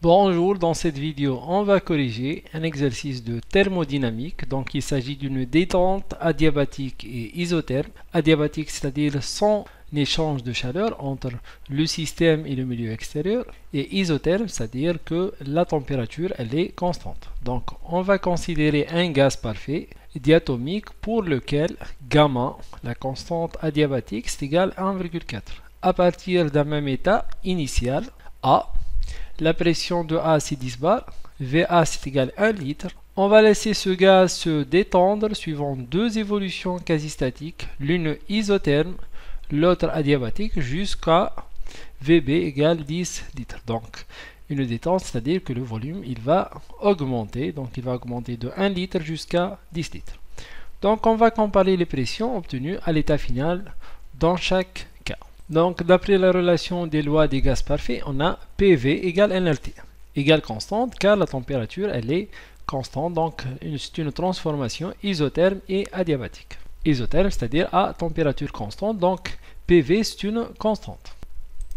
Bonjour, dans cette vidéo, on va corriger un exercice de thermodynamique. Donc, il s'agit d'une détente adiabatique et isotherme. Adiabatique, c'est-à-dire sans échange de chaleur entre le système et le milieu extérieur. Et isotherme, c'est-à-dire que la température, elle est constante. Donc, on va considérer un gaz parfait diatomique pour lequel gamma, la constante adiabatique, c'est égal à 1,4. À partir d'un même état initial, A, la pression de A c'est 10 bar, VA c'est égal à 1 litre. On va laisser ce gaz se détendre suivant deux évolutions quasi-statiques, l'une isotherme, l'autre adiabatique, jusqu'à VB égale 10 litres. Donc une détente, c'est-à-dire que le volume il va augmenter, donc il va augmenter de 1 litre jusqu'à 10 litres. Donc on va comparer les pressions obtenues à l'état final dans chaque cas. Donc, d'après la relation des lois des gaz parfaits, on a PV égale NLT, égale constante, car la température, elle est constante. Donc, c'est une transformation isotherme et adiabatique. Isotherme, c'est-à-dire à température constante. Donc, PV, c'est une constante.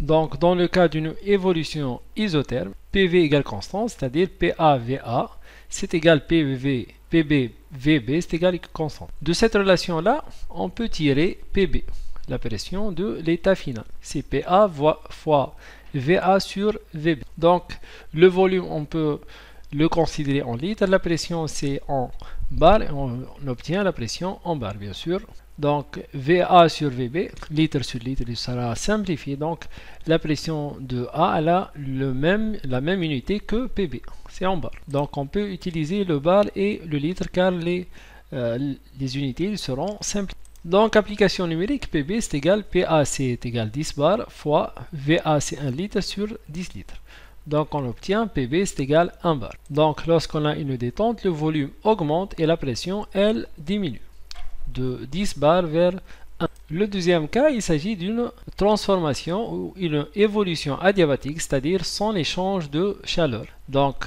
Donc, dans le cas d'une évolution isotherme, PV égale constante, c'est-à-dire PA-VA, c'est égal PV, PB, VB, c'est égal constante. De cette relation-là, on peut tirer PB, la pression de l'état final. C'est PA fois VA sur VB. Donc, le volume, on peut le considérer en litres. La pression, c'est en bar. Et on obtient la pression en bar, bien sûr. Donc, VA sur VB, litre sur litre, il sera simplifié. Donc, la pression de A, elle a la même unité que PB. C'est en bar. Donc, on peut utiliser le bar et le litre car les unités seront simplifiées. Donc, application numérique, PB c'est égal, PAC est égal 10 bar fois VAC 1 litre sur 10 litres. Donc, on obtient PB c'est égal 1 bar. Donc, lorsqu'on a une détente, le volume augmente et la pression, elle, diminue de 10 bar vers 1. Le deuxième cas, il s'agit d'une transformation ou une évolution adiabatique, c'est-à-dire sans échange de chaleur. Donc,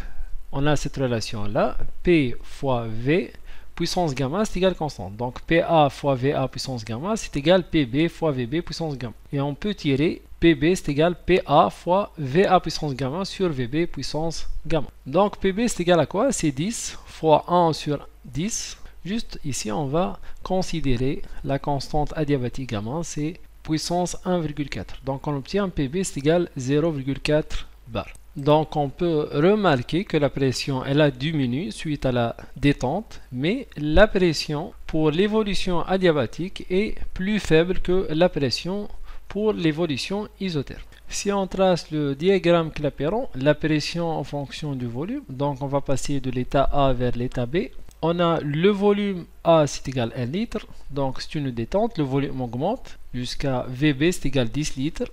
on a cette relation-là, P fois V puissance gamma c'est égal constante. Donc PA fois VA puissance gamma c'est égal PB fois VB puissance gamma. Et on peut tirer PB c'est égal PA fois VA puissance gamma sur VB puissance gamma. Donc PB c'est égal à quoi? C'est 10 fois 1 sur 10. Juste ici on va considérer la constante adiabatique gamma, c'est puissance 1,4. Donc on obtient PB c'est égal 0,4 bar. Donc on peut remarquer que la pression elle a diminué suite à la détente, mais la pression pour l'évolution adiabatique est plus faible que la pression pour l'évolution isotherme. Si on trace le diagramme Clapeyron, la pression en fonction du volume, donc on va passer de l'état A vers l'état B. On a le volume A c'est égal à 1 litre, donc c'est une détente, le volume augmente jusqu'à VB c'est égal à 10 litres.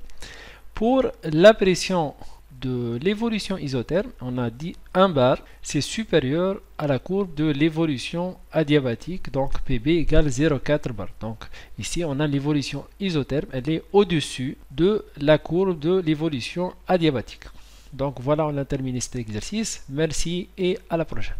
Pour la pression de l'évolution isotherme, on a dit 1 bar, c'est supérieur à la courbe de l'évolution adiabatique, donc PB égale 0,4 bar. Donc ici on a l'évolution isotherme, elle est au-dessus de la courbe de l'évolution adiabatique. Donc voilà, on a terminé cet exercice. Merci et à la prochaine.